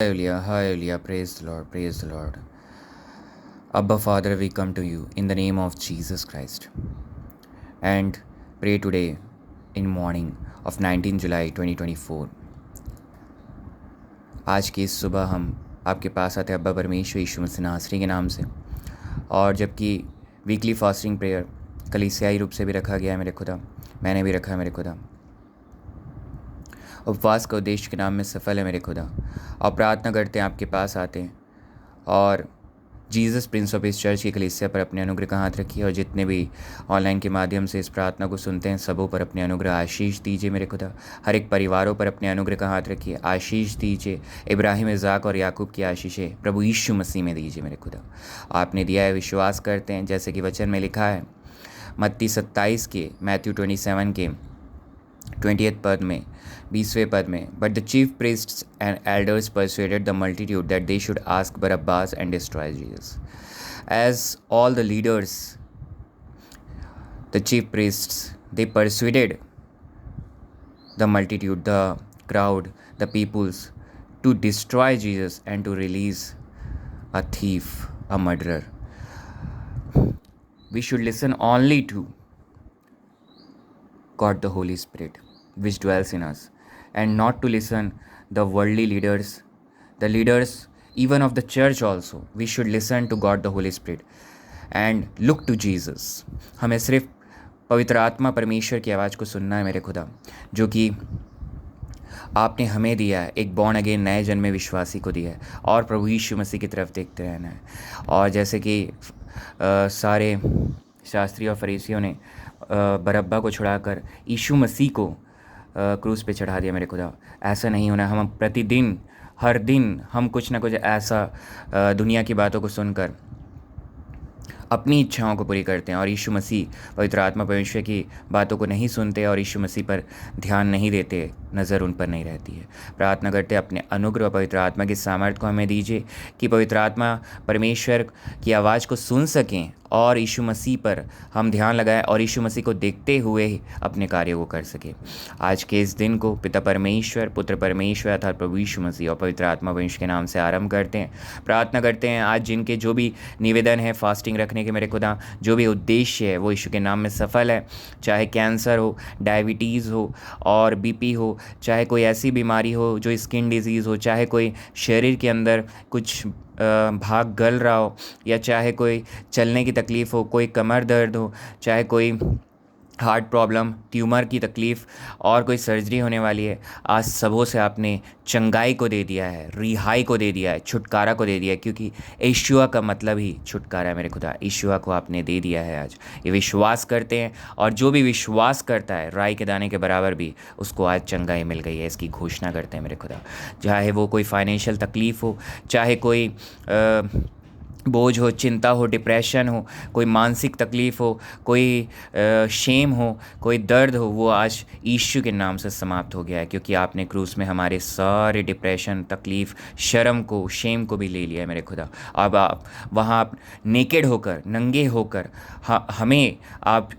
Hallelujah, praise the Lord. Abba Father, we come to you in the name of Jesus Christ and pray today in morning of 19 July 2024. आज की इस सुबह हम आपके पास आते हैं अब्बा परमेश्वर यीशु मसीह नासरी के नाम से, और जबकि वीकली फास्टिंग प्रेयर कलीसियाई रूप से भी रखा गया है मेरे खुदा, मैंने भी रखा है मेरे खुदा। उपवास का उद्देश्य के नाम में सफल है मेरे खुदा, और प्रार्थना करते हैं आपके पास आते हैं और जीसस प्रिंस ऑफ इस चर्च की कलीसिया पर अपने अनुग्रह का हाथ रखिए, और जितने भी ऑनलाइन के माध्यम से इस प्रार्थना को सुनते हैं सबों पर अपने अनुग्रह आशीष दीजिए मेरे खुदा। हर एक परिवारों पर अपने अनुग्रह का हाथ रखिए, आशीष दीजिए। इब्राहिम, इज़ाक और याकूब की आशीषें प्रभु यीशु मसीह में दीजिए मेरे खुदा। आपने दिया है, विश्वास करते हैं, जैसे कि वचन में लिखा है मत्ती 27 के मैथ्यू 27 के 20th पद में, 20वें पद में, but the chief priests and elders persuaded the multitude that they should ask Barabbas and destroy Jesus. As all the leaders, the chief priests, they persuaded the multitude, the crowd, the peoples to destroy Jesus and to release a thief, a murderer. We should listen only to God the Holy Spirit which dwells in us, and not to listen the worldly leaders, the leaders even of the church also. We should listen to God the Holy Spirit and look to Jesus. हमें सिर्फ पवित्र आत्मा परमेश्वर की आवाज़ को सुनना है मेरे खुदा, जो कि आपने हमें दिया है, एक बॉर्न अगेन नए जन्मे विश्वासी को दिया है, और प्रभु यीशु मसीह की तरफ देखते रहना है। और जैसे कि सारे शास्त्री और फरीसियों ने बरब्बा को छुड़ाकर यीशु मसीह को क्रूस पे चढ़ा दिया मेरे खुदा, ऐसा नहीं होना। हम प्रतिदिन, हर दिन हम कुछ ना कुछ ऐसा दुनिया की बातों को सुनकर अपनी इच्छाओं को पूरी करते हैं, और यीशु मसीह पवित्र आत्मा परमेश्वर की बातों को नहीं सुनते और यीशु मसीह पर ध्यान नहीं देते, नज़र उन पर नहीं रहती है। प्रार्थना करते अपने अनुग्रह और पवित्र आत्मा की सामर्थ्य को हमें दीजिए कि पवित्र आत्मा परमेश्वर की आवाज़ को सुन सकें और यीशु मसीह पर हम ध्यान लगाएं और यीशु मसीह को देखते हुए ही अपने कार्यों को कर सकें। आज के इस दिन को पिता परमेश्वर, पुत्र परमेश्वर अर्थात प्रभु यीशु मसीह और पवित्र आत्मा परमेश्वर के नाम से आरंभ करते हैं। प्रार्थना करते हैं आज जिनके जो भी निवेदन है फास्टिंग रखने के मेरे खुदा, जो भी उद्देश्य है वो यीशु के नाम में सफल है। चाहे कैंसर हो, डायबिटीज़ हो और बीपी हो, चाहे कोई ऐसी बीमारी हो जो स्किन डिजीज़ हो, चाहे कोई शरीर के अंदर कुछ भाग गल रहा हो, या चाहे कोई चलने की तकलीफ़ हो, कोई कमर दर्द हो, चाहे कोई हार्ट प्रॉब्लम, ट्यूमर की तकलीफ़ और कोई सर्जरी होने वाली है, आज सबों से आपने चंगाई को दे दिया है, रिहाई को दे दिया है, छुटकारा को दे दिया है, क्योंकि यीशुआ का मतलब ही छुटकारा है मेरे खुदा। यीशुआ को आपने दे दिया है आज, ये विश्वास करते हैं, और जो भी विश्वास करता है राई के दाने के बराबर भी उसको आज चंगाई मिल गई है, इसकी घोषणा करते हैं मेरे खुदा। चाहे वो कोई फाइनेंशियल तकलीफ़ हो, चाहे कोई बोझ हो, चिंता हो, डिप्रेशन हो, कोई मानसिक तकलीफ़ हो, कोई शेम हो, कोई दर्द हो, वो आज यीशु के नाम से समाप्त हो गया है, क्योंकि आपने क्रूस में हमारे सारे डिप्रेशन, तकलीफ़, शर्म को, शेम को भी ले लिया है मेरे खुदा। अब आप वहाँ आप नेकेड होकर, नंगे होकर हमें आप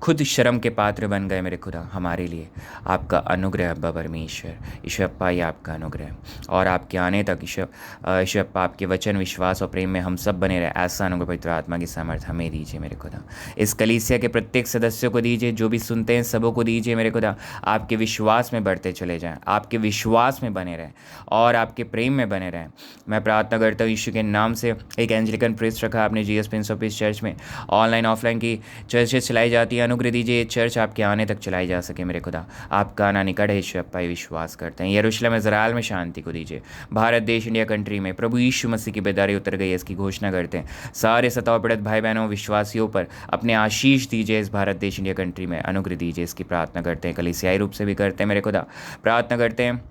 खुद शर्म के पात्र बन गए मेरे खुदा हमारे लिए। आपका अनुग्रह अब्बा परमेश्वर, ईश्वर अप्पा, ये आपका अनुग्रह, और आपके आने तक ईश्वर अप्पा आपके वचन, विश्वास और प्रेम में हम सब बने रहे, ऐसा अनुग्रह पवित्र आत्मा की सामर्थ्य हमें दीजिए मेरे खुदा। इस कलीसिया के प्रत्येक सदस्यों को दीजिए, जो भी सुनते हैं सबों को दीजिए मेरे खुदा। आपके विश्वास में बढ़ते चले जाएँ, आपके विश्वास में बने रहें और आपके प्रेम में बने रहें। मैं प्रार्थना करता हूँ यीशु के नाम से। एक एंजेलिकन प्रीस्ट रखा आपने जीसस प्रिंस ऑफ इस चर्च में, ऑनलाइन ऑफलाइन की चर्चेस चलाई जाती है, अनुग्रह दीजिए चर्च आपके आने तक चलाई जा सके मेरे खुदा। आपका आना निकट है, ईश्वर अप्पा विश्वास करते हैं। यरूशलेम इज़राइल में शांति को दीजिए। भारत देश इंडिया कंट्री में प्रभु यीशु मसीह की बेदारी उतर गई है, इसकी घोषणा करते हैं। सारे सताव पीड़ित भाई बहनों, विश्वासियों पर अपने आशीष दीजिए, इस भारत देश इंडिया कंट्री में अनुग्रह दीजिए, इसकी प्रार्थना करते हैं। कलीसियाई रूप से भी करते हैं मेरे खुदा, प्रार्थना करते हैं।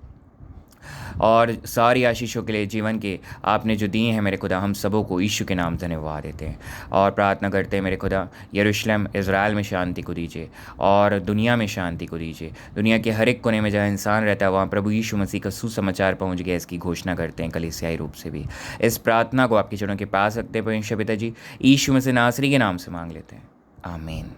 और सारी आशीषों के लिए जीवन के आपने जो दिए हैं मेरे खुदा, हम सबों को यीशु के नाम धन्यवाद देते हैं और प्रार्थना करते हैं मेरे खुदा। यरूशलेम इज़राइल में शांति को दीजिए और दुनिया में शांति को दीजिए। दुनिया के हर एक कोने में जहाँ इंसान रहता है वहाँ प्रभु यीशु मसीह का सुसमाचार पहुँच गया, इसकी घोषणा करते हैं कलीसियाई रूप से भी। इस प्रार्थना को आपके चरणों के पास रखते हैं परमेश्वर पिता जी, यीशु मसीह नासरी के नाम से मांग लेते हैं, आमीन।